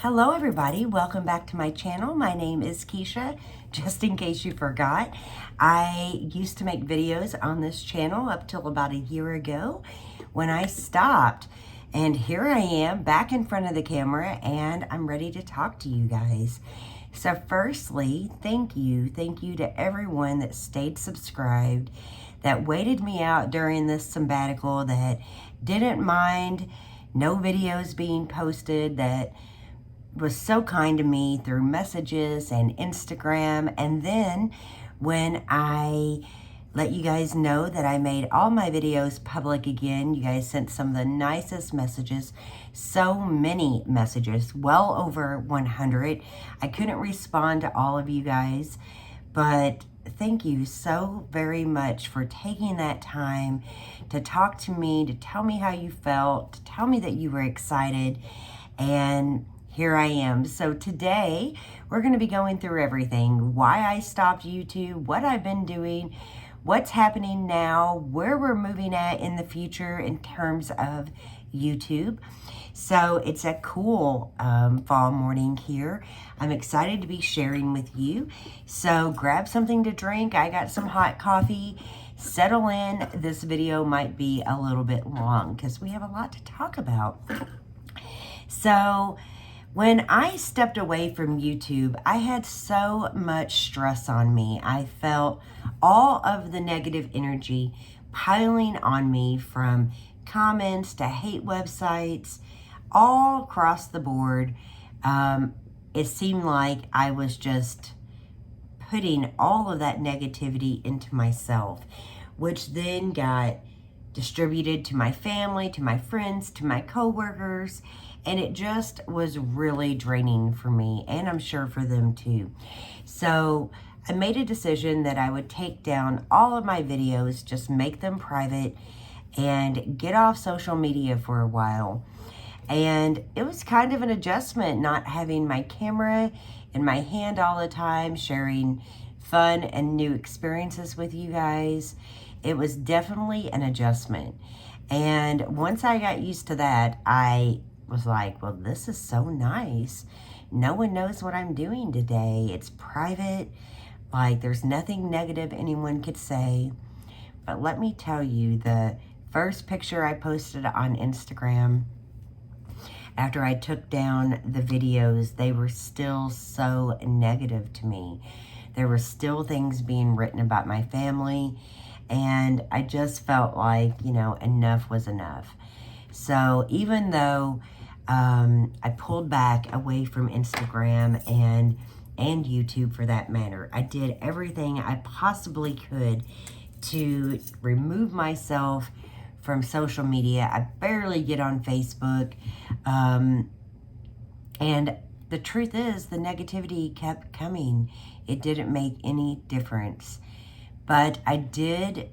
Hello everybody, welcome back to my channel. My name is Kisha, just in case you forgot. I used to make videos on this channel up till about a year ago when I stopped. And here I am back in front of the camera and I'm ready to talk to you guys. So firstly, thank you to everyone that stayed subscribed, that waited me out during this sabbatical, that didn't mind no videos being posted, that was so kind to me through messages and Instagram. And then when I let you guys know that I made all my videos public again, you guys sent some of the nicest messages, so many messages, well over 100. I couldn't respond to all of you guys, but thank you so very much for taking that time to talk to me, to tell me how you felt, to tell me that you were excited. And here I am. So today we're going to be going through everything. Why I stopped YouTube, what I've been doing, what's happening now, where we're moving at in the future in terms of YouTube. So it's a cool fall morning here. I'm excited to be sharing with you. So grab something to drink. I got some hot coffee. Settle in. This video might be a little bit long because we have a lot to talk about. So when I stepped away from YouTube, I had so much stress on me. I felt all of the negative energy piling on me, from comments to hate websites, all across the board. It seemed like I was just putting all of that negativity into myself, which then got distributed to my family, to my friends, to my coworkers, and it just was really draining for me, and I'm sure for them too. So I made a decision that I would take down all of my videos, just make them private, and get off social media for a while. And it was kind of an adjustment not having my camera in my hand all the time, sharing fun and new experiences with you guys. It was definitely an adjustment. And once I got used to that, I was like, well, this is so nice. No one knows what I'm doing today. It's private. Like, there's nothing negative anyone could say. But let me tell you, the first picture I posted on Instagram, after I took down the videos, they were still so negative to me. There were still things being written about my family, and I just felt like, you know, enough was enough. So even though I pulled back away from Instagram and YouTube for that matter, I did everything I possibly could to remove myself from social media. I barely get on Facebook. And the truth is, the negativity kept coming. It didn't make any difference. But I did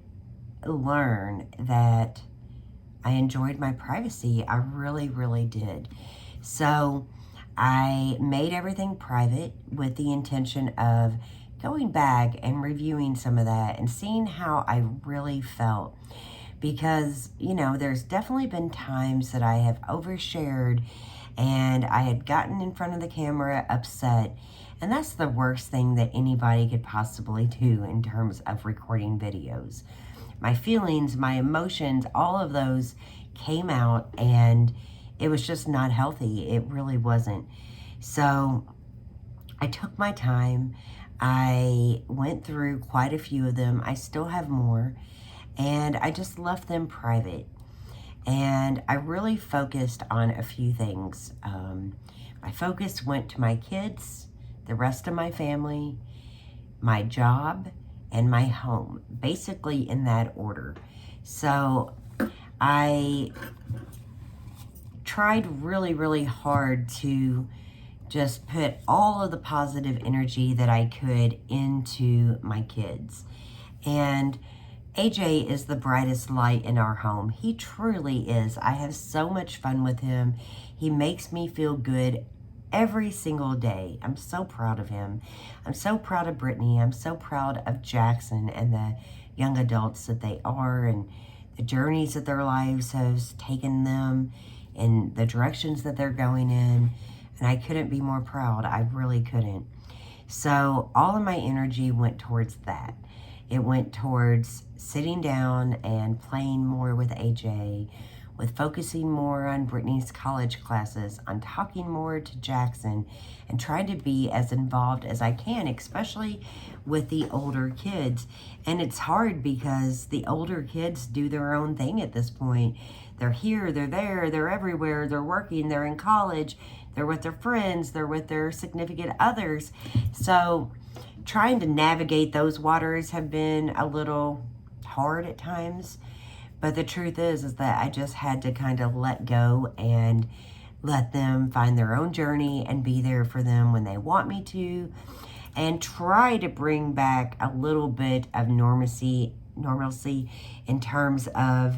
learn that I enjoyed my privacy. I really, really did. So I made everything private with the intention of going back and reviewing some of that and seeing how I really felt. Because, you know, there's definitely been times that I have overshared and I had gotten in front of the camera upset. And that's the worst thing that anybody could possibly do in terms of recording videos. My feelings, my emotions, all of those came out, and it was just not healthy. It really wasn't. So I took my time. I went through quite a few of them. I still have more, and I just left them private. And I really focused on a few things. My focus went to my kids, the rest of my family, my job, and my home, basically in that order. So I tried really, really hard to just put all of the positive energy that I could into my kids. And AJ is the brightest light in our home. He truly is. I have so much fun with him. He makes me feel good every single day. I'm so proud of him. I'm so proud of Brittany. I'm so proud of Jackson and the young adults that they are, and the journeys that their lives has taken them, and the directions that they're going in. And I couldn't be more proud. I really couldn't. So all of my energy went towards that. It went towards sitting down and playing more with AJ, with focusing more on Brittany's college classes, on talking more to Jackson, and trying to be as involved as I can, especially with the older kids. And it's hard because the older kids do their own thing at this point. They're here, they're there, they're everywhere, they're working, they're in college, they're with their friends, they're with their significant others. So trying to navigate those waters have been a little hard at times. But the truth is that I just had to kind of let go and let them find their own journey and be there for them when they want me to, and try to bring back a little bit of normalcy in terms of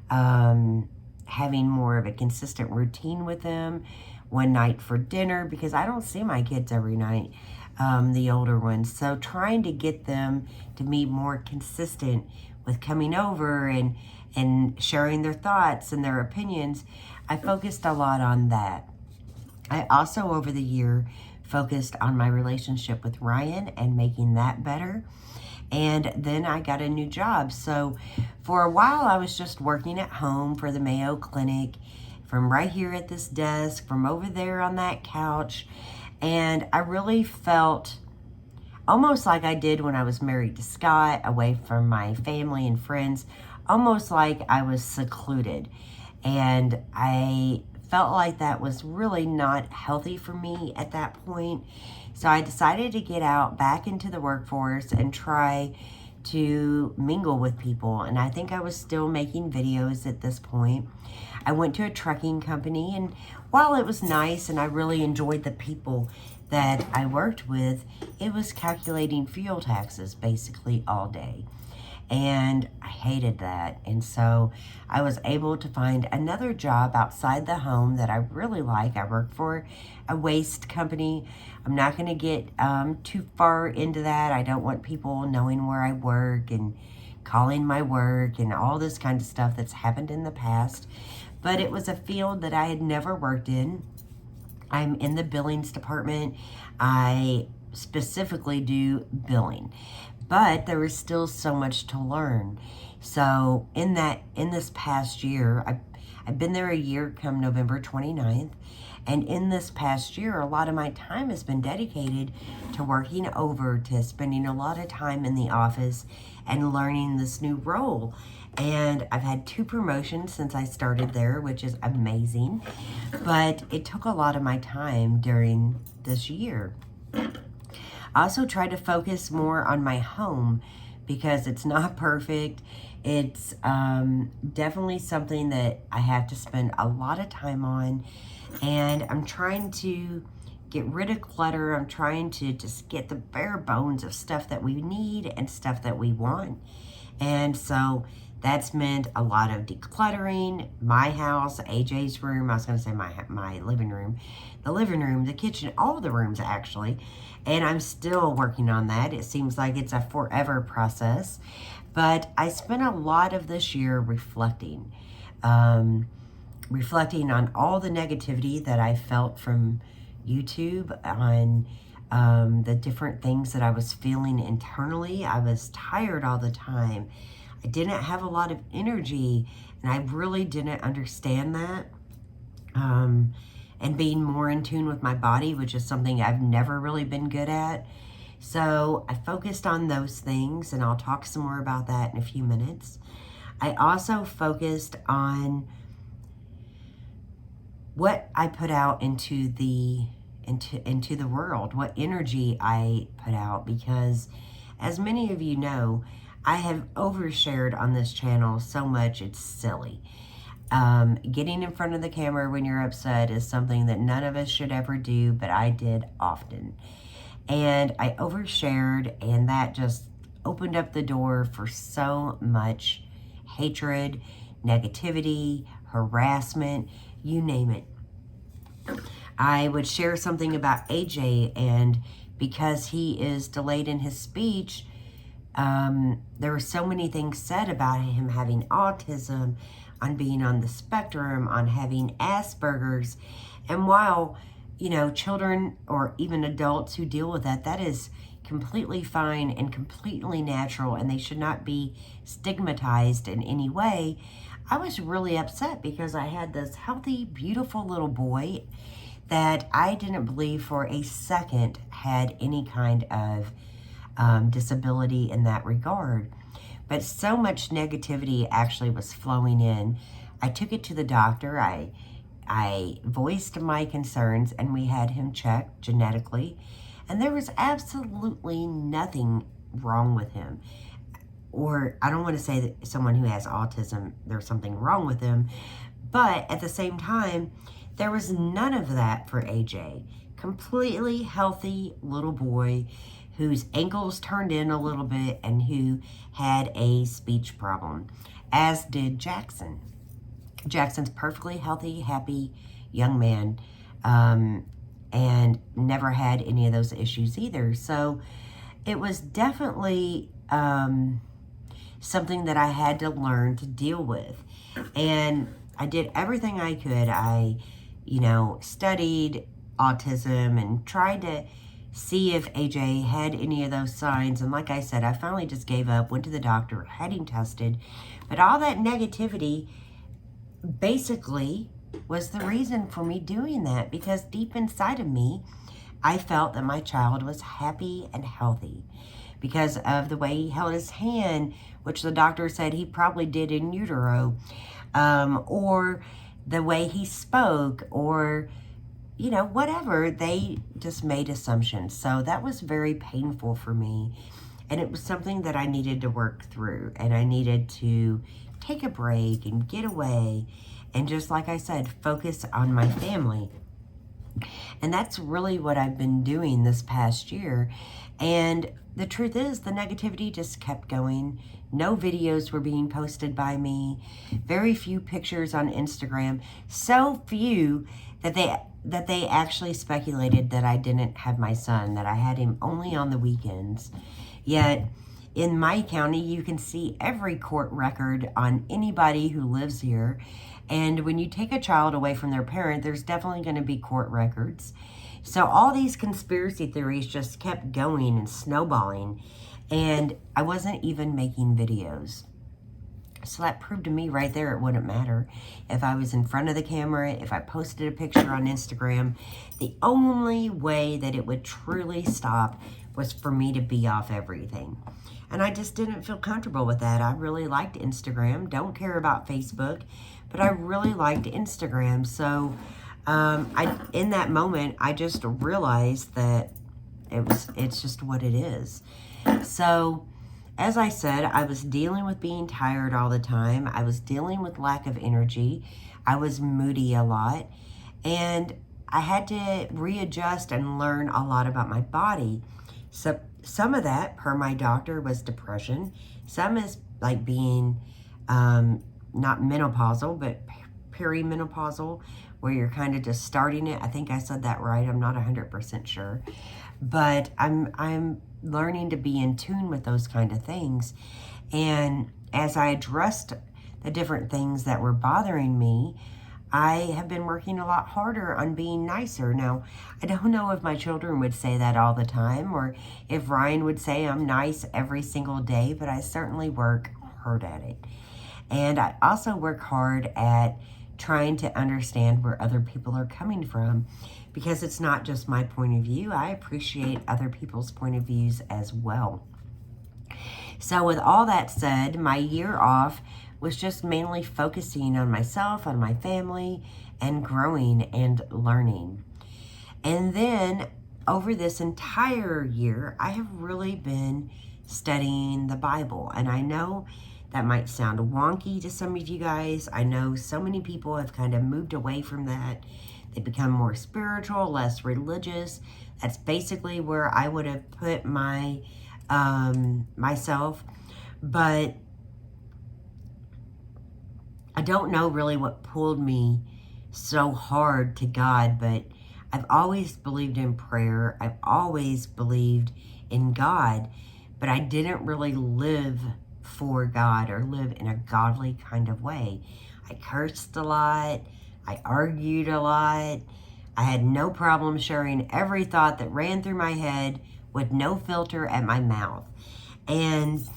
having more of a consistent routine with them. One night for dinner, because I don't see my kids every night, the older ones. So trying to get them to be more consistent with coming over and sharing their thoughts and their opinions. I focused a lot on that. I also, over the year, focused on my relationship with Ryan and making that better. And then I got a new job. So for a while, I was just working at home for the Mayo Clinic, from right here at this desk, from over there on that couch. And I really felt almost like I did when I was married to Scott, away from my family and friends, almost like I was secluded. And I felt like that was really not healthy for me at that point. So I decided to get out back into the workforce and try to mingle with people. And I think I was still making videos at this point. I went to a trucking company, and while it was nice and I really enjoyed the people that I worked with, it was calculating fuel taxes basically all day. And I hated that. And so I was able to find another job outside the home that I really like. I work for a waste company. I'm not going to get too far into that. I don't want people knowing where I work and calling my work and all this kind of stuff that's happened in the past. But it was a field that I had never worked in. I'm in the billings department. I specifically do billing. But there was still so much to learn. So in this past year, I've been there a year come November 29th. And in this past year, a lot of my time has been dedicated to working over, to spending a lot of time in the office and learning this new role. And I've had 2 promotions since I started there, which is amazing. But it took a lot of my time during this year. I also try to focus more on my home because it's not perfect. It's definitely something that I have to spend a lot of time on. And I'm trying to get rid of clutter. I'm trying to just get the bare bones of stuff that we need and stuff that we want. And so that's meant a lot of decluttering, my house, AJ's room. I was going to say my living room, the kitchen, all the rooms actually. And I'm still working on that. It seems like it's a forever process. But I spent a lot of this year reflecting on all the negativity that I felt from YouTube, on the different things that I was feeling internally. I was tired all the time. I didn't have a lot of energy, and I really didn't understand that. And being more in tune with my body, which is something I've never really been good at. So I focused on those things, and I'll talk some more about that in a few minutes. I also focused on what I put out into the world, what energy I put out, because as many of you know, I have overshared on this channel so much it's silly. Getting in front of the camera when you're upset is something that none of us should ever do, but I did often. And I overshared, and that just opened up the door for so much hatred, negativity, harassment, you name it. I would share something about AJ, and because he is delayed in his speech, there were so many things said about him having autism, on being on the spectrum, on having Asperger's. And while you know, children or even adults who deal with that, that is completely fine and completely natural, and they should not be stigmatized in any way. I was really upset because I had this healthy, beautiful little boy that I didn't believe for a second had any kind of disability in that regard. But so much negativity actually was flowing in. I took it to the doctor. I voiced my concerns, and we had him checked genetically, and there was absolutely nothing wrong with him. Or I don't want to say that someone who has autism, there's something wrong with them, but at the same time, there was none of that for AJ. Completely healthy little boy whose ankles turned in a little bit and who had a speech problem, as did Jackson. Jackson's perfectly healthy, happy young man, and never had any of those issues either. So it was definitely something that I had to learn to deal with. And I did everything I could. I, you know, studied autism and tried to see if AJ had any of those signs. And like I said, I finally just gave up, went to the doctor, had him tested. But all that negativity basically was the reason for me doing that, because deep inside of me, I felt that my child was happy and healthy because of the way he held his hand, which the doctor said he probably did in utero, or the way he spoke, or, you know, whatever. They just made assumptions. So that was very painful for me. And it was something that I needed to work through, and I needed to take a break and get away and, just like I said, focus on my family. And that's really what I've been doing this past year. And the truth is, the negativity just kept going. No videos were being posted by me. Very few pictures on Instagram. So few that they actually speculated that I didn't have my son, that I had him only on the weekends. Yet in my county, you can see every court record on anybody who lives here. And when you take a child away from their parent, there's definitely going to be court records. So all these conspiracy theories just kept going and snowballing. And I wasn't even making videos. So that proved to me right there it wouldn't matter. If I was in front of the camera, if I posted a picture on Instagram, the only way that it would truly stop was for me to be off everything. And I just didn't feel comfortable with that. I really liked Instagram. Don't care about Facebook, but I really liked Instagram. So in that moment, I just realized that it's just what it is. So as I said, I was dealing with being tired all the time. I was dealing with lack of energy. I was moody a lot. And I had to readjust and learn a lot about my body. So some of that, per my doctor, was depression. Some is like being not menopausal, but perimenopausal, where you're kind of just starting it. I think I said that right. I'm not 100% sure. But I'm learning to be in tune with those kind of things. And as I addressed the different things that were bothering me, I have been working a lot harder on being nicer. Now, I don't know if my children would say that all the time, or if Ryan would say I'm nice every single day, but I certainly work hard at it. And I also work hard at trying to understand where other people are coming from, because it's not just my point of view. I appreciate other people's point of views as well. So with all that said, my year off was just mainly focusing on myself, on my family, and growing and learning. And then over this entire year, I have really been studying the Bible. And I know that might sound wonky to some of you guys. I know so many people have kind of moved away from that. They become more spiritual, less religious. That's basically where I would have put my myself. But I don't know really what pulled me so hard to God, but I've always believed in prayer. I've always believed in God, but I didn't really live for God or live in a godly kind of way. I cursed a lot. I argued a lot. I had no problem sharing every thought that ran through my head with no filter at my mouth. And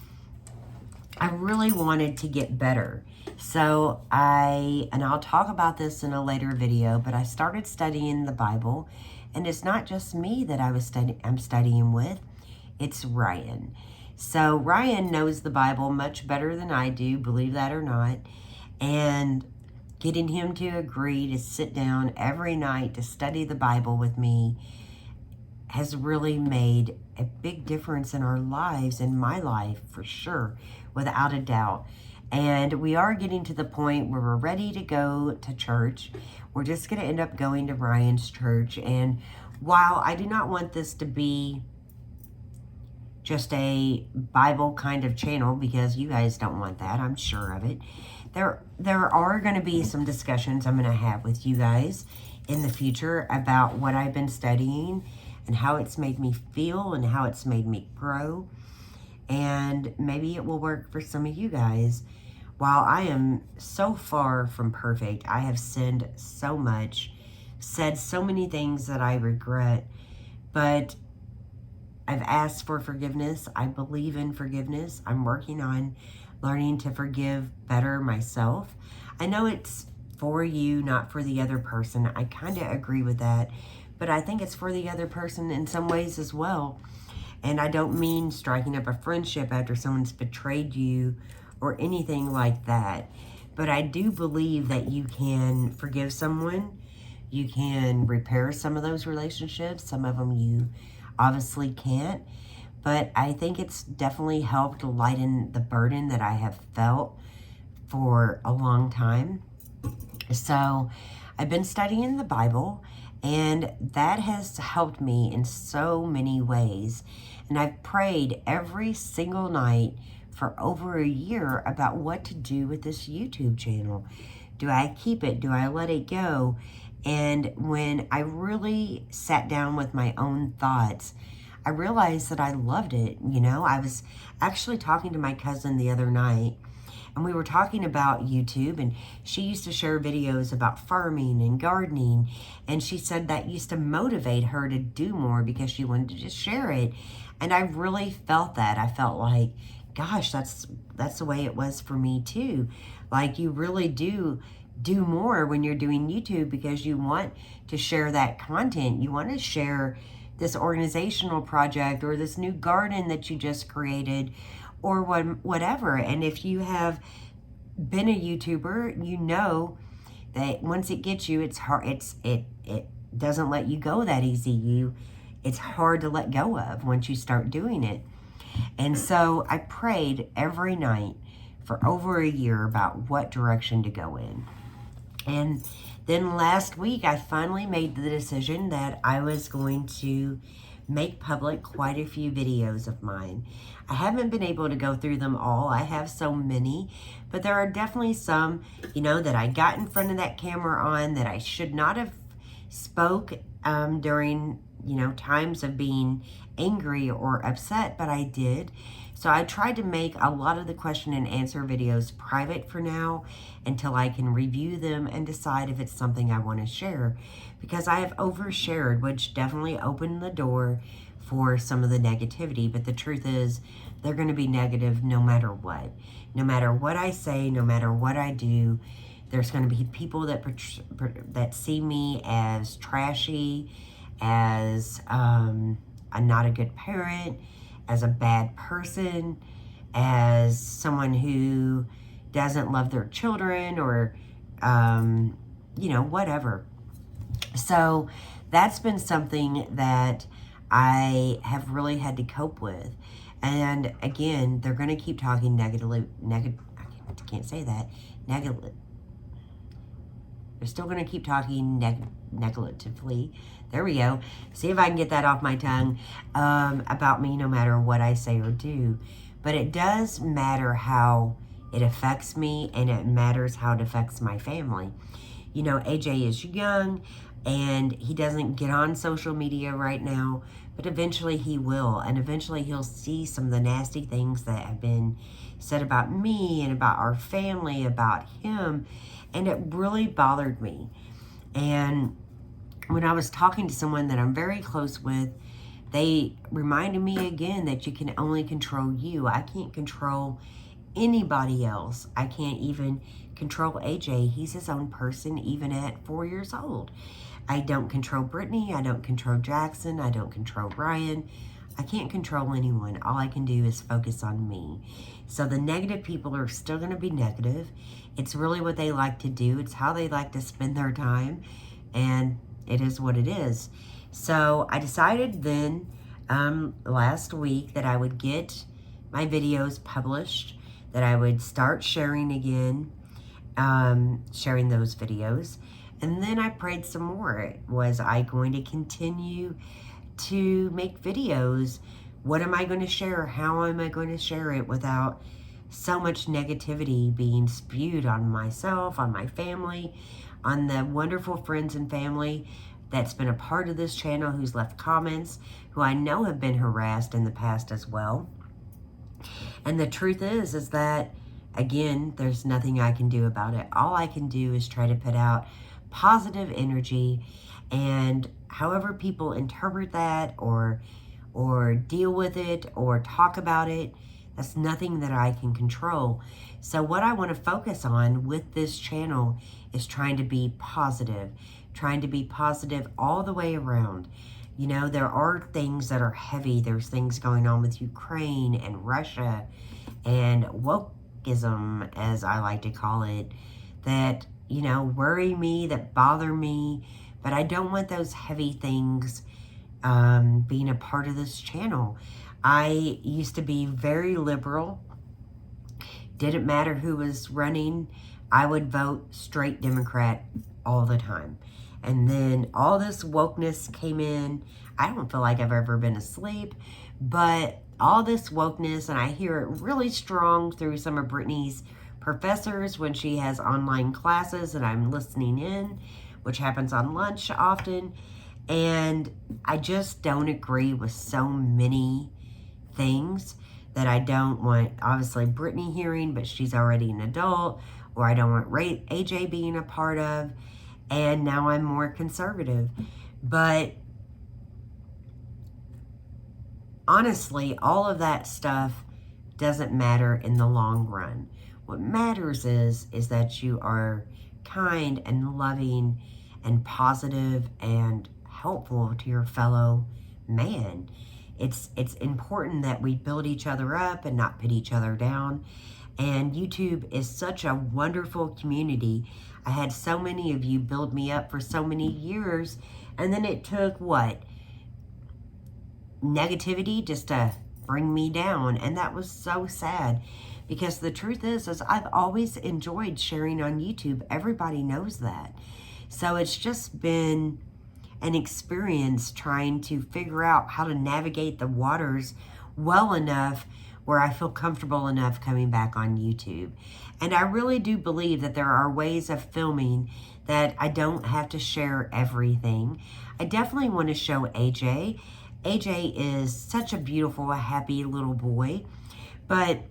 I really wanted to get better. So I'll talk about this in a later video, but I started studying the Bible, and it's not just me that I'm studying with, it's Ryan. So Ryan knows the Bible much better than I do, believe that or not, and getting him to agree to sit down every night to study the Bible with me has really made a big difference in our lives, in my life for sure, without a doubt. And we are getting to the point where we're ready to go to church. We're just going to end up going to Ryan's church. And while I do not want this to be just a Bible kind of channel, because you guys don't want that, I'm sure of it, there are going to be some discussions I'm going to have with you guys in the future about what I've been studying and how it's made me feel and how it's made me grow. And maybe it will work for some of you guys. While I am so far from perfect, I have sinned so much, said so many things that I regret, but I've asked for forgiveness. I believe in forgiveness. I'm working on learning to forgive better myself. I know it's for you, not for the other person. I kind of agree with that, but I think it's for the other person in some ways as well. And I don't mean striking up a friendship after someone's betrayed you or anything like that. But I do believe that you can forgive someone. You can repair some of those relationships. Some of them you obviously can't. But I think it's definitely helped lighten the burden that I have felt for a long time. So I've been studying the Bible, and that has helped me in so many ways. And I've prayed every single night for over a year about what to do with this YouTube channel. Do I keep it? Do I let it go? And when I really sat down with my own thoughts, I realized that I loved it. You know, I was actually talking to my cousin the other night, and we were talking about YouTube, and she used to share videos about farming and gardening, and she said that used to motivate her to do more because she wanted to just share it. And I really felt that. I felt like, gosh, that's the way it was for me too. Like, you really do more when you're doing YouTube because you want to share that content. You want to share this organizational project or this new garden that you just created or whatever. And if you have been a YouTuber, you know that once it gets you, it's hard. It doesn't let you go that easy. It's hard to let go of once you start doing it. And so I prayed every night for over a year about what direction to go in. And then last week, I finally made the decision that I was going to make public quite a few videos of mine. I haven't been able to go through them all. I have so many, but there are definitely some, that I got in front of that camera on that I should not have spoke during, times of being angry or upset, but I did. So I tried to make a lot of the question and answer videos private for now until I can review them and decide if it's something I want to share, because I have overshared, which definitely opened the door for some of the negativity. But the truth is, they're going to be negative no matter what. No matter what I say, no matter what I do, there's going to be people that see me as trashy, as I'm not a good parent, as a bad person, as someone who doesn't love their children, or, whatever. So that's been something that I have really had to cope with. And again, they're going to keep talking negatively. They're still going to keep talking negatively. There we go. See if I can get that off my tongue, about me, no matter what I say or do. But it does matter how it affects me, and it matters how it affects my family. AJ is young, and he doesn't get on social media right now, but eventually he will. And eventually he'll see some of the nasty things that have been said about me and about our family, about him. And it really bothered me. And when I was talking to someone that I'm very close with, they reminded me again that you can only control you. I can't control anybody else. I can't even control AJ. He's his own person, even at 4 years old. I don't control Brittany. I don't control Jackson. I don't control Ryan. I can't control anyone. All I can do is focus on me. So the negative people are still going to be negative. It's really what they like to do. It's how they like to spend their time. And it is what it is. So I decided then last week that I would get my videos published, that I would start sharing again, sharing those videos. And then I prayed some more. Was I going to continue to make videos? What am I going to share? How am I going to share it without so much negativity being spewed on myself, on my family, on the wonderful friends and family that's been a part of this channel, who's left comments, who I know have been harassed in the past as well. And the truth is that, again, there's nothing I can do about it. All I can do is try to put out positive energy, and however people interpret that or deal with it or talk about it, that's nothing that I can control. So what I want to focus on with this channel is trying to be positive all the way around. You know, there are things that are heavy. There's things going on with Ukraine and Russia and wokeism, as I like to call it, that, you know, worry me, that bother me. But I don't want those heavy things being a part of this channel. I used to be very liberal. Didn't matter who was running. I would vote straight Democrat all the time. And then all this wokeness came in. I don't feel like I've ever been asleep, but all this wokeness, and I hear it really strong through some of Brittany's professors when she has online classes and I'm listening in, which happens on lunch often. And I just don't agree with so many things that I don't want, obviously, Brittany hearing, but she's already an adult, or I don't want AJ being a part of. And now I'm more conservative. But honestly, all of that stuff doesn't matter in the long run. What matters is that you are kind and loving and positive and helpful to your fellow man. It's important that we build each other up and not put each other down. And YouTube is such a wonderful community. I had so many of you build me up for so many years, and then it took what? Negativity just to bring me down. And that was so sad, because the truth is I've always enjoyed sharing on YouTube. Everybody knows that. So it's just been an experience trying to figure out how to navigate the waters well enough where I feel comfortable enough coming back on YouTube. And I really do believe that there are ways of filming that I don't have to share everything. I definitely want to show AJ. AJ is such a beautiful, happy little boy. But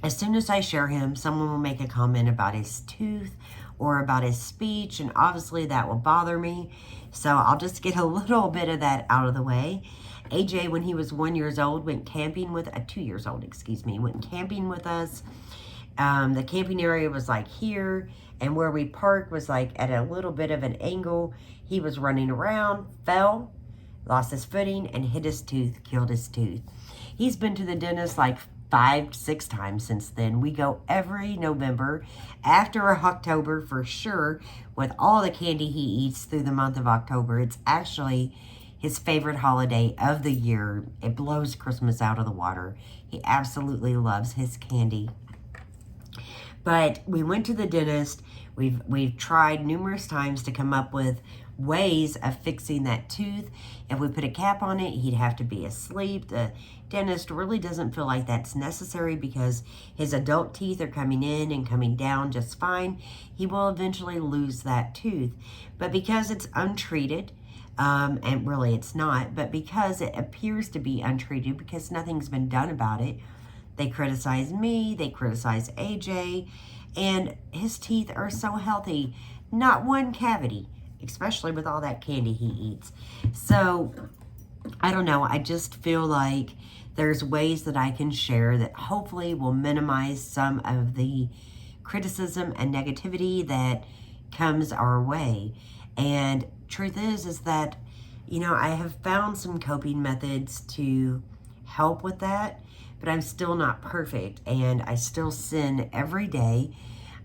as soon as I share him, someone will make a comment about his tooth or about his speech, and obviously that will bother me. So I'll just get a little bit of that out of the way. AJ, when he was 1 year old, went camping with, 2 years old, excuse me, went camping with us. The camping area was like here, and where we parked was like at a little bit of an angle. He was running around, fell, lost his footing, and hit his tooth, killed his tooth. He's been to the dentist like 5, 6 times since then. We go every November, after October for sure, with all the candy he eats through the month of October. It's actually his favorite holiday of the year. It blows Christmas out of the water. He absolutely loves his candy. But we went to the dentist. We've tried numerous times to come up with ways of fixing that tooth. If we put a cap on it, he'd have to be asleep. The dentist really doesn't feel like that's necessary because his adult teeth are coming in and coming down just fine. He will eventually lose that tooth. But because it's untreated, and really it's not, but because it appears to be untreated, because nothing's been done about it, they criticize me, they criticize AJ, and his teeth are so healthy. Not one cavity, especially with all that candy he eats. So, I don't know. I just feel like there's ways that I can share that hopefully will minimize some of the criticism and negativity that comes our way. And truth is that, I have found some coping methods to help with that, but I'm still not perfect, and I still sin every day.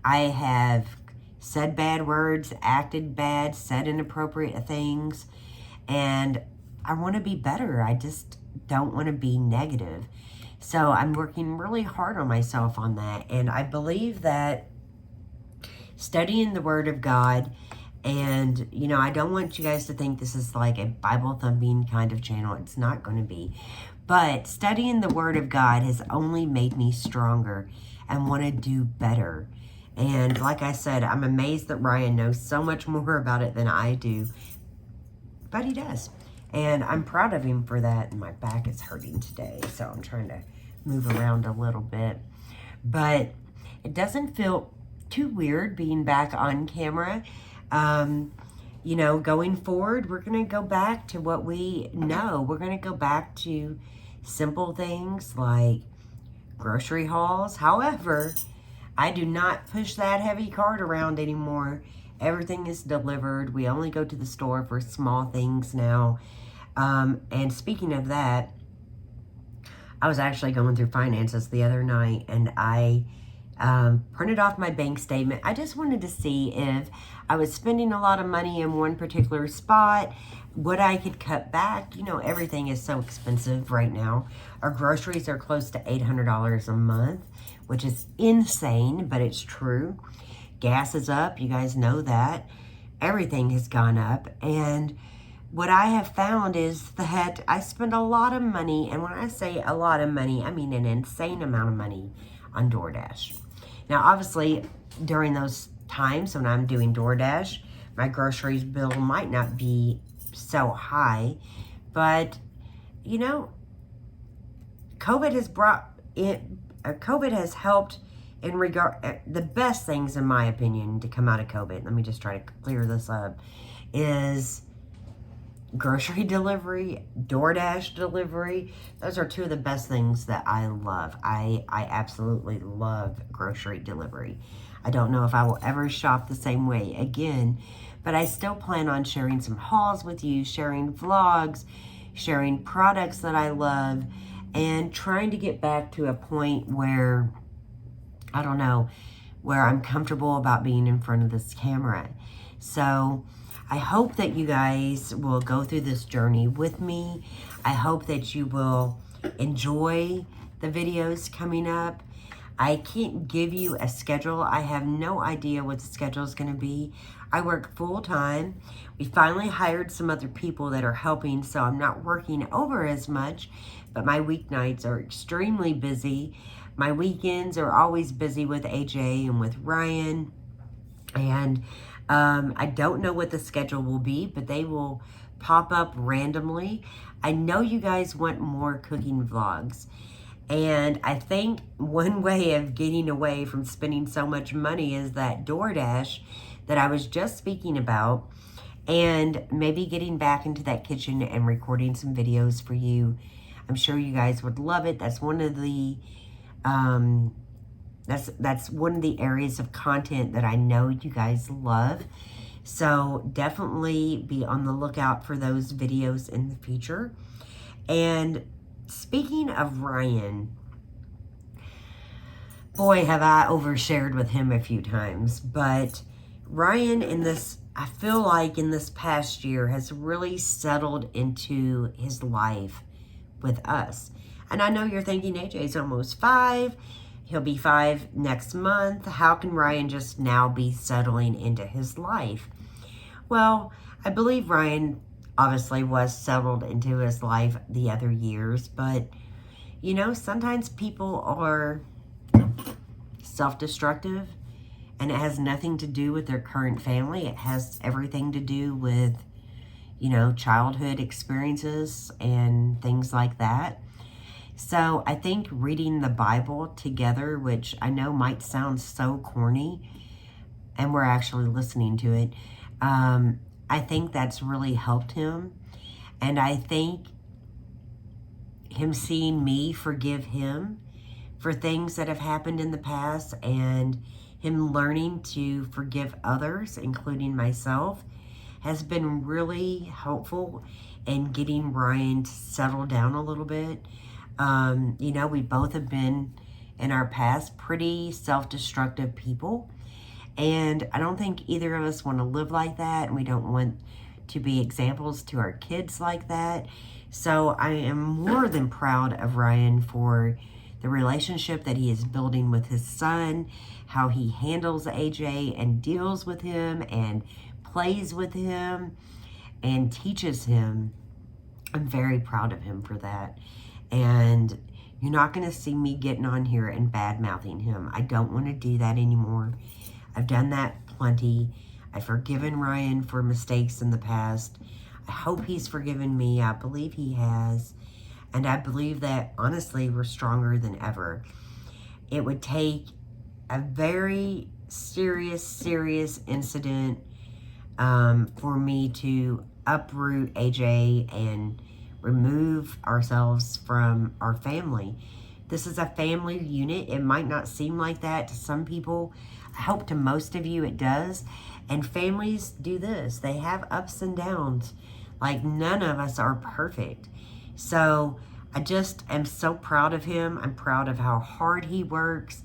I have said bad words, acted bad, said inappropriate things, and I want to be better. I just don't want to be negative. So I'm working really hard on myself on that. And I believe that studying the Word of God, and, I don't want you guys to think this is like a Bible thumping kind of channel. It's not going to be. But studying the Word of God has only made me stronger and want to do better. And like I said, I'm amazed that Ryan knows so much more about it than I do. But he does. And I'm proud of him for that. And my back is hurting today, so I'm trying to move around a little bit. But it doesn't feel too weird being back on camera. Going forward, we're going to go back to what we know. We're going to go back to simple things like grocery hauls. However, I do not push that heavy cart around anymore. Everything is delivered. We only go to the store for small things now. And speaking of that, I was actually going through finances the other night, and I printed off my bank statement. I just wanted to see if I was spending a lot of money in one particular spot, what I could cut back. Everything is so expensive right now. Our groceries are close to $800 a month, which is insane, but it's true. Gas is up. You guys know that. Everything has gone up. And what I have found is that I spend a lot of money, and when I say a lot of money, I mean an insane amount of money on DoorDash. Now, obviously, during those times when I'm doing DoorDash, my groceries bill might not be so high, but, COVID has helped in regard, the best things, in my opinion, to come out of COVID, let me just try to clear this up, is grocery delivery, DoorDash delivery. Those are two of the best things that I love. I absolutely love grocery delivery. I don't know if I will ever shop the same way again, but I still plan on sharing some hauls with you, sharing vlogs, sharing products that I love, and trying to get back to a point where, where I'm comfortable about being in front of this camera. So I hope that you guys will go through this journey with me. I hope that you will enjoy the videos coming up. I can't give you a schedule. I have no idea what the schedule is going to be. I work full time. We finally hired some other people that are helping, so I'm not working over as much, but my weeknights are extremely busy. My weekends are always busy with AJ and with Ryan. And I don't know what the schedule will be, but they will pop up randomly. I know you guys want more cooking vlogs. And I think one way of getting away from spending so much money is that DoorDash that I was just speaking about, and maybe getting back into that kitchen and recording some videos for you. I'm sure you guys would love it. That's one of the that's one of the areas of content that I know you guys love. So definitely be on the lookout for those videos in the future. And speaking of Ryan, boy, have I overshared with him a few times. But Ryan, I feel like in this past year, has really settled into his life with us. And I know you're thinking, AJ's almost 5. He'll be 5 next month. How can Ryan just now be settling into his life? Well, I believe Ryan obviously was settled into his life the other years, but sometimes people are self-destructive, and it has nothing to do with their current family. It has everything to do with, childhood experiences and things like that. So I think reading the Bible together, which I know might sound so corny, and we're actually listening to it, I think that's really helped him. And I think him seeing me forgive him for things that have happened in the past, and him learning to forgive others, including myself, has been really helpful in getting Ryan to settle down a little bit. You know, we both have been in our past pretty self-destructive people, and I don't think either of us want to live like that, and we don't want to be examples to our kids like that. So I am more than proud of Ryan for the relationship that he is building with his son, how he handles AJ and deals with him and plays with him and teaches him. I'm very proud of him for that. And you're not going to see me getting on here and bad-mouthing him. I don't want to do that anymore. I've done that plenty. I've forgiven Ryan for mistakes in the past. I hope he's forgiven me. I believe he has. And I believe that, honestly, we're stronger than ever. It would take a very serious incident for me to uproot AJ and remove ourselves from our family. This is a family unit. It might not seem like that to some people. I hope to most of you it does. And families do this. They have ups and downs. Like, none of us are perfect. So I just am so proud of him. I'm proud of how hard he works,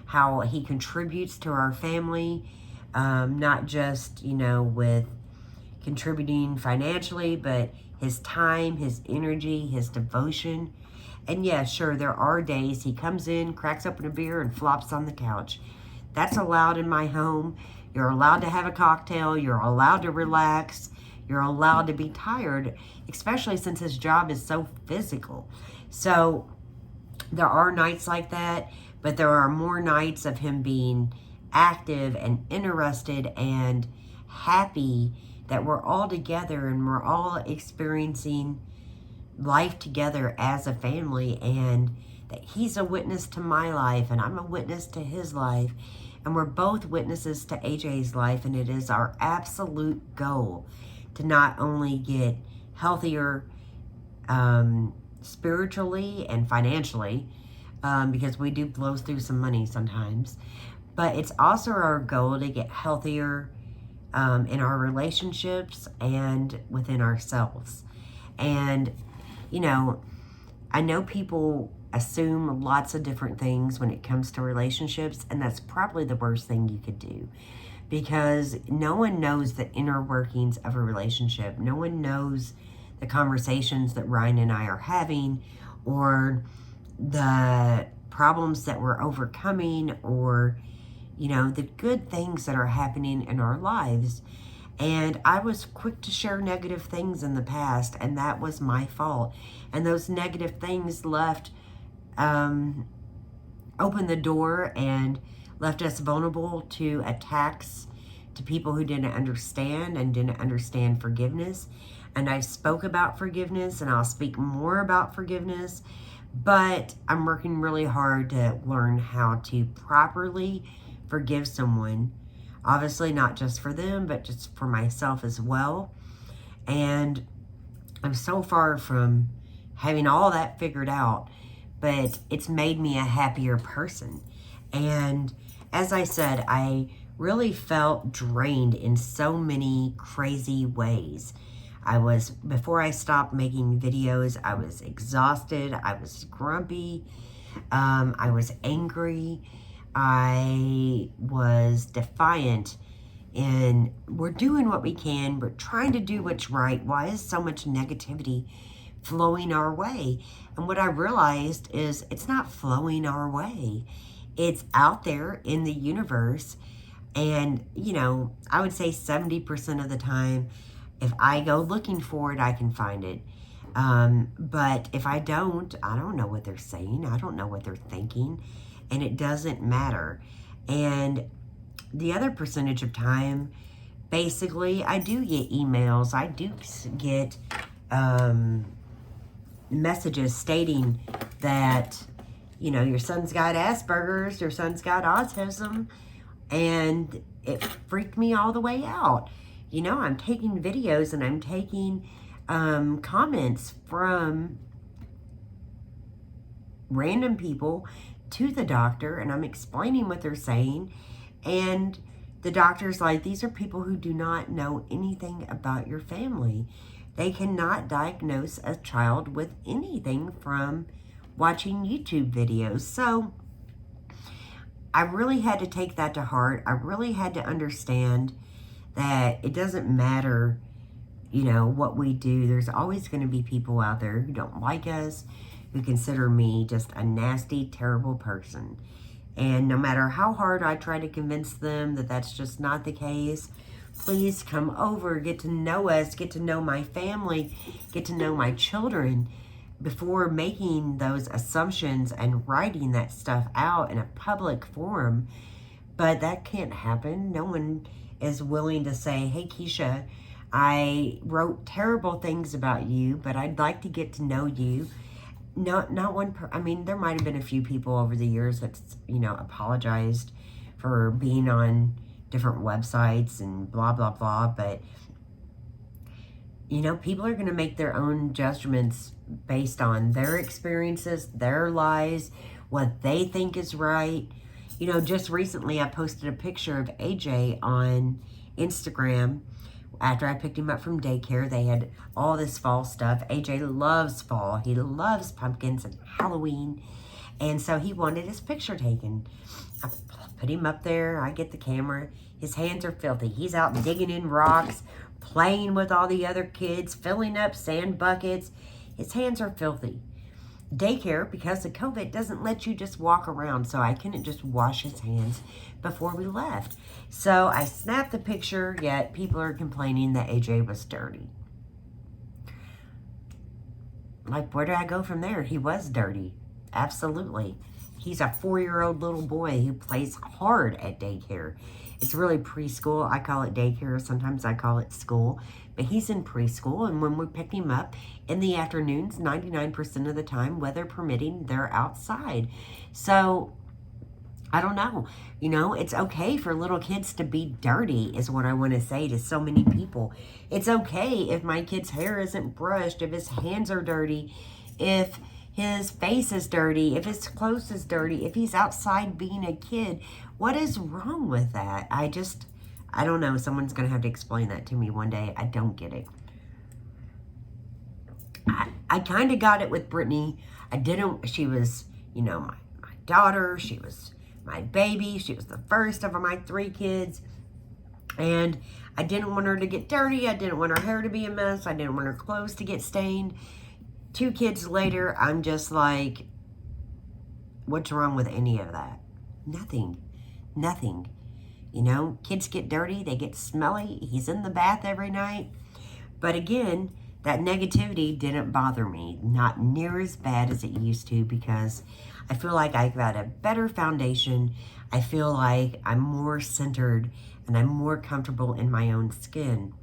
how he contributes to our family, not just, you know, with contributing financially, but his time, his energy, his devotion. And yeah, sure, there are days he comes in, cracks open a beer, and flops on the couch. That's allowed in my home. You're allowed to have a cocktail. You're allowed to relax. You're allowed to be tired, especially since his job is so physical. So there are nights like that, but there are more nights of him being active and interested and happy that we're all together and we're all experiencing life together as a family, and that he's a witness to my life and I'm a witness to his life, and we're both witnesses to AJ's life. And it is our absolute goal to not only get healthier spiritually and financially, because we do blow through some money sometimes, but it's also our goal to get healthier in our relationships and within ourselves. And, you know, I know people assume lots of different things when it comes to relationships, and that's probably the worst thing you could do, because no one knows the inner workings of a relationship. No one knows the conversations that Ryan and I are having, or the problems that we're overcoming, or, you know, the good things that are happening in our lives. And I was quick to share negative things in the past, and that was my fault. And those negative things opened the door and left us vulnerable to attacks, to people who didn't understand and didn't understand forgiveness. And I spoke about forgiveness, and I'll speak more about forgiveness, but I'm working really hard to learn how to properly forgive someone. Obviously not just for them, but just for myself as well. And I'm so far from having all that figured out, but it's made me a happier person. And as I said, I really felt drained in so many crazy ways. Before I stopped making videos, I was exhausted, I was grumpy, I was angry, I was defiant, and we're doing what we can. We're trying to do what's right. Why is so much negativity flowing our way? And what I realized is it's not flowing our way. It's out there in the universe. And, you know, I would say 70% of the time, if I go looking for it, I can find it. But if I don't know what they're saying. I don't know what they're thinking. And it doesn't matter. And the other percentage of time, basically, I do get emails. I do get messages stating that, you know, your son's got Asperger's, your son's got autism, and it freaked me all the way out. you know, I'm taking videos and I'm taking comments from random people to the doctor, and I'm explaining what they're saying, and the doctor's like, these are people who do not know anything about your family. They cannot diagnose a child with anything from watching YouTube videos. So I really had to take that to heart. I really had to understand that it doesn't matter, you know, what we do. There's always going to be people out there who don't like us, who consider me just a nasty, terrible person. And no matter how hard I try to convince them that that's just not the case, please come over, get to know us, get to know my family, get to know my children before making those assumptions and writing that stuff out in a public forum. But that can't happen. No one is willing to say, hey, Kisha, I wrote terrible things about you, but I'd like to get to know you. Not one, I mean, there might have been a few people over the years that's, you know, apologized for being on different websites and blah, blah, blah. But, you know, people are going to make their own judgments based on their experiences, their lives, what they think is right. You know, just recently I posted a picture of AJ on Instagram. After I picked him up from daycare, they had all this fall stuff. AJ loves fall. He loves pumpkins and Halloween. And so he wanted his picture taken. I put him up there. I get the camera. His hands are filthy. He's out digging in rocks, playing with all the other kids, filling up sand buckets. His hands are filthy. Daycare, because of COVID, doesn't let you just walk around, so I couldn't just wash his hands before we left. So I snapped the picture, yet people are complaining that AJ was dirty. Like, where do I go from there? He was dirty. Absolutely. He's a 4-year-old little boy who plays hard at daycare. It's really preschool. I call it daycare. Sometimes I call it school. But he's in preschool, and when we pick him up in the afternoons, 99% of the time, weather permitting, they're outside. So, I don't know. You know, it's okay for little kids to be dirty is what I want to say to so many people. It's okay if my kid's hair isn't brushed, if his hands are dirty, if his face is dirty, if his clothes is dirty, if he's outside being a kid. What is wrong with that? I don't know. Someone's going to have to explain that to me one day. I don't get it. I kind of got it with Brittany. She was, you know, my daughter. She was my baby. She was the first of my 3 kids. And I didn't want her to get dirty. I didn't want her hair to be a mess. I didn't want her clothes to get stained. 2 kids later, I'm just like, what's wrong with any of that? Nothing. Nothing. You know, kids get dirty. They get smelly. He's in the bath every night. But again, that negativity didn't bother me. Not near as bad as it used to, because I feel like I've got a better foundation. I feel like I'm more centered and I'm more comfortable in my own skin.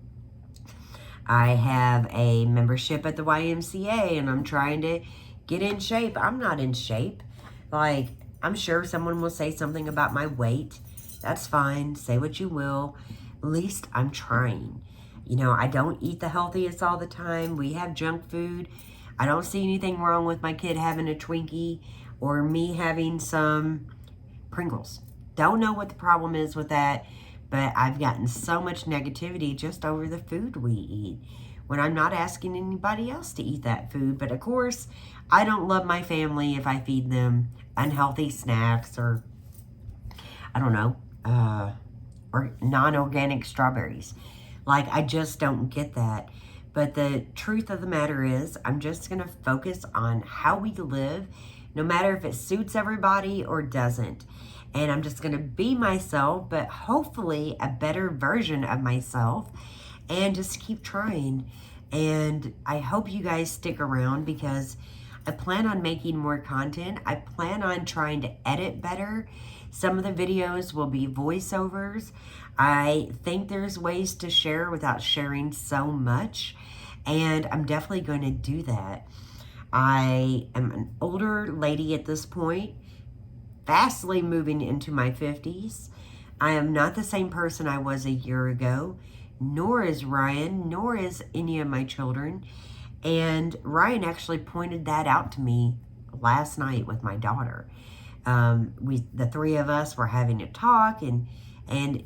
I have a membership at the YMCA and I'm trying to get in shape. I'm not in shape. Like, I'm sure someone will say something about my weight. That's fine. Say what you will. At least I'm trying. You know, I don't eat the healthiest all the time. We have junk food. I don't see anything wrong with my kid having a Twinkie or me having some Pringles. Don't know what the problem is with that, but I've gotten so much negativity just over the food we eat when I'm not asking anybody else to eat that food. But of course, I don't love my family if I feed them unhealthy snacks or, I don't know, or non-organic strawberries. Like, I just don't get that. But the truth of the matter is, I'm just going to focus on how we live, no matter if it suits everybody or doesn't. And I'm just going to be myself, but hopefully a better version of myself, and just keep trying. And I hope you guys stick around, because I plan on making more content. I plan on trying to edit better. Some of the videos will be voiceovers. I think there's ways to share without sharing so much, and I'm definitely going to do that. I am an older lady at this point, fastly moving into my 50s. I am not the same person I was a year ago. nor is Ryan, nor is any of my children. And Ryan actually pointed that out to me last night with my daughter. The three of us were having a talk, and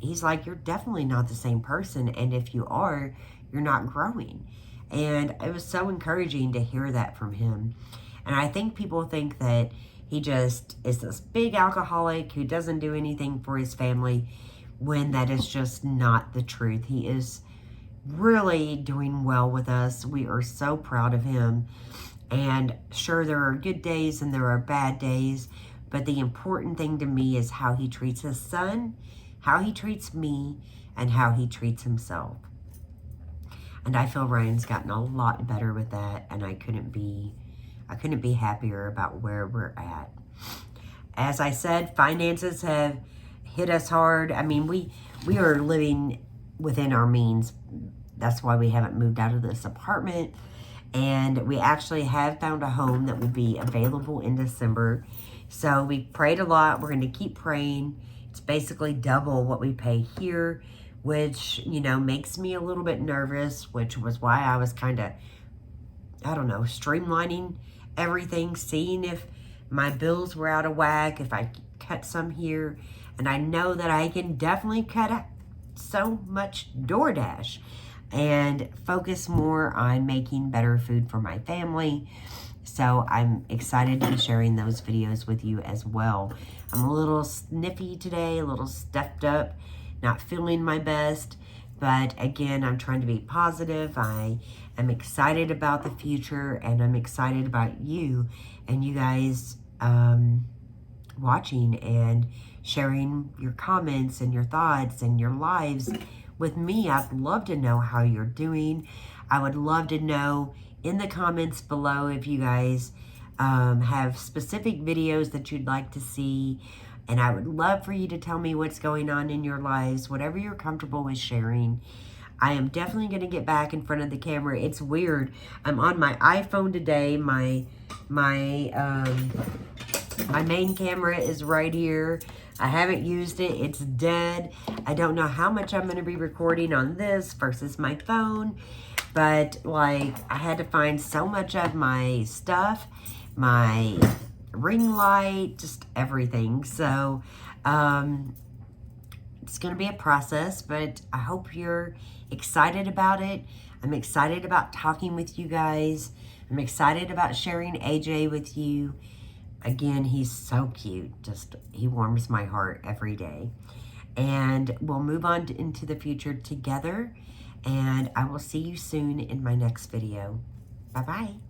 he's like, you're definitely not the same person, and if you are, you're not growing. And it was so encouraging to hear that from him. And I think people think that he just is this big alcoholic who doesn't do anything for his family, when that is just not the truth. He is really doing well with us. We are so proud of him. And sure, there are good days and there are bad days, but the important thing to me is how he treats his son, how he treats me, and how he treats himself. And I feel Ryan's gotten a lot better with that, and I couldn't be happier about where we're at. As I said, finances have hit us hard. I mean, we are living within our means. That's why we haven't moved out of this apartment. And we actually have found a home that will be available in December. So we prayed a lot. We're going to keep praying. It's basically double what we pay here, which, you know, makes me a little bit nervous, which was why I was kind of, I don't know, streamlining everything, seeing if my bills were out of whack, if I cut some here. And I know that I can definitely cut out so much DoorDash and focus more on making better food for my family. So I'm excited to be sharing those videos with you as well. I'm a little sniffy today, a little stuffed up, not feeling my best. But again, I'm trying to be positive. I am excited about the future, and I'm excited about you and you guys watching and sharing your comments and your thoughts and your lives with me. I'd love to know how you're doing. I would love to know in the comments below if you guys have specific videos that you'd like to see. And I would love for you to tell me what's going on in your lives, whatever you're comfortable with sharing. I am definitely going to get back in front of the camera. It's weird. I'm on my iPhone today. My main camera is right here. I haven't used it. It's dead. I don't know how much I'm going to be recording on this versus my phone. But, like, I had to find so much of my stuff, my ring light, just everything. So, it's going to be a process, but I hope you're excited about it. I'm excited about talking with you guys. I'm excited about sharing AJ with you. Again, he's so cute. Just, he warms my heart every day. And we'll move on into the future together. And I will see you soon in my next video. Bye-bye.